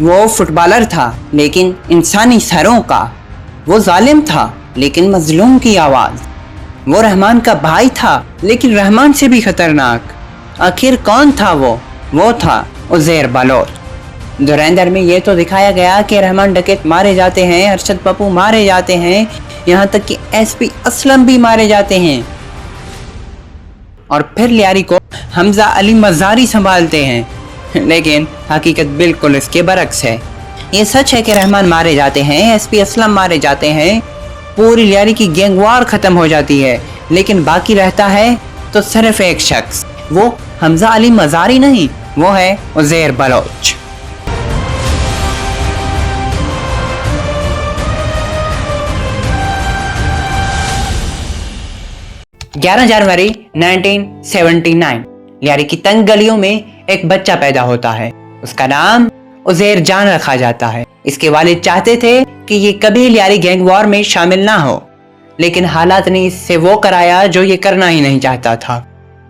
वो फुटबॉलर था लेकिन इंसानी सरों का। वो जालिम था लेकिन मजलूम की आवाज़। वो रहमान का भाई था लेकिन रहमान से भी खतरनाक। आखिर कौन था वो? वो था उज़ैर बलोच। धुरंधर में ये तो दिखाया गया कि रहमान डकैत मारे जाते हैं, अरशद पप्पू मारे जाते हैं, यहाँ तक कि एसपी असलम भी मारे जाते हैं, और फिर लियारी को हमजा अली मज़ारी संभालते हैं। लेकिन हकीकत बिल्कुल इसके बरक्स है। ये सच है कि रहमान मारे जाते हैं, एसपी असलम मारे जाते हैं, पूरी लियारी की गैंगवार ख़त्म हो जाती है, लेकिन बाकी रहता है तो सिर्फ एक शख्स। वो हमजा अली मज़ारी नहीं, वो है उज़ैर बलोच। 11 जनवरी 1979 लियारी की तंग गलियों में एक बच्चा पैदा होता है। उसका नाम उज़ैर जान रखा जाता है। इसके वालिद चाहते थे कि ये कभी लियारी गैंग वॉर में शामिल ना हो, लेकिन हालात ने इससे वो कराया जो ये करना ही नहीं चाहता था।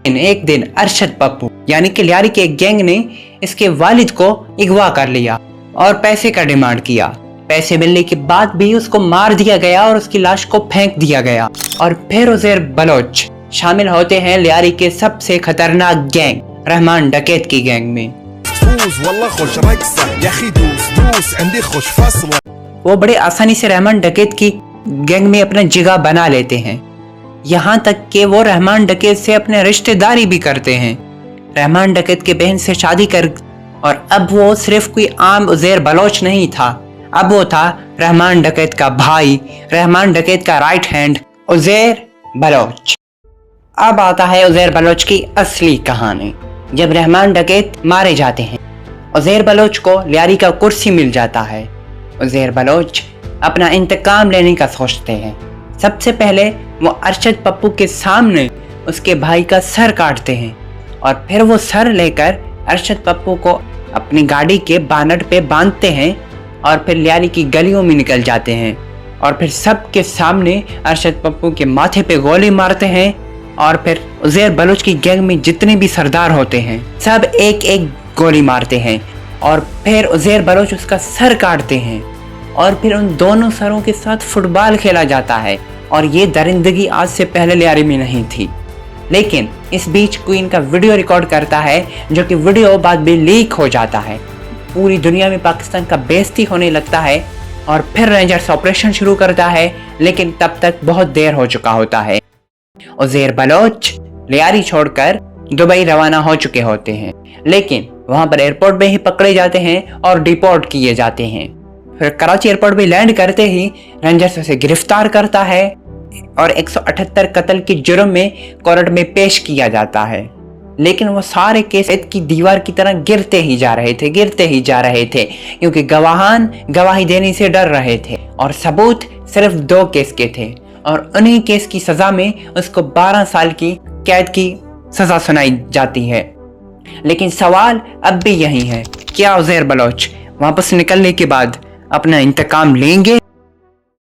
एक दिन अरशद पप्पू यानी कि लियारी के एक गैंग ने इसके वालिद को अगवा कर लिया और पैसे का डिमांड किया। पैसे मिलने के बाद भी उसको मार दिया गया और उसकी लाश को फेंक दिया गया। और फिर उज़ैर बलोच शामिल होते हैं लियारी के सबसे खतरनाक गैंग रहमान डकैत की गैंग में। वो बड़े आसानी से रहमान डकैत की गैंग में अपना जिगह बना लेते हैं, यहाँ तक कि वो रहमान डकैत से अपने रिश्तेदारी भी करते हैं। रहमान डकैत के बहन से शादी कर, और अब वो सिर्फ कोई आम उज़ैर बलोच नहीं था, अब वो था रहमान डकैत का भाई, रहमान डकैत का राइट हैंड उज़ैर बलोच। अब आता है उज़ैर बलोच की असली कहानी। जब रहमान डकैत मारे जाते हैं, उज़ैर बलोच को लियारी का कुर्सी मिल जाता है। उज़ैर बलोच अपना इंतकाम लेने का सोचते हैं। सबसे पहले वो अरशद पप्पू के सामने उसके भाई का सर काटते हैं, और फिर वो सर लेकर अरशद पप्पू को अपनी गाड़ी के बानट पे बांधते हैं और फिर लियारी की गलियों में निकल जाते हैं, और फिर सबके सामने अरशद पप्पू के माथे पे गोली मारते हैं। और फिर उज़ैर बलोच की गैंग में जितने भी सरदार होते हैं सब एक एक गोली मारते हैं, और फिर उज़ैर बलोच उसका सर काटते हैं, और फिर उन दोनों सरों के साथ फुटबॉल खेला जाता है। और ये दरिंदगी आज से पहले लियारी में नहीं थी। लेकिन इस बीच क्वीन का वीडियो रिकॉर्ड करता है, जो कि वीडियो बाद में लीक हो जाता है। पूरी दुनिया में पाकिस्तान का बेइज्जती होने लगता है, और फिर रेंजर्स ऑपरेशन शुरू करता है, लेकिन तब तक बहुत देर हो चुका होता है। उज़ैर बलोच लियारी छोड़कर दुबई रवाना हो चुके होते हैं, लेकिन वहां पर एयरपोर्ट में ही पकड़े जाते हैं और डिपोर्ट किए जाते हैं। फिर कराची एयरपोर्ट में लैंड करते ही रेंजर्स उसे गिरफ्तार करता है और 178 कत्ल के जुर्म में कोर्ट में पेश किया जाता है। लेकिन वो सारे केस की दीवार की तरह गिरते ही जा रहे थे, क्योंकि गवाहान गवाही देने से डर रहे थे, और सबूत सिर्फ 2 केस के थे, और उन्हीं केस की सजा में उसको 12 साल की कैद की सजा सुनाई जाती है। लेकिन सवाल अब भी यही है, क्या उज़ैर बलोच वापस निकलने के बाद अपना इंतकाम लेंगे?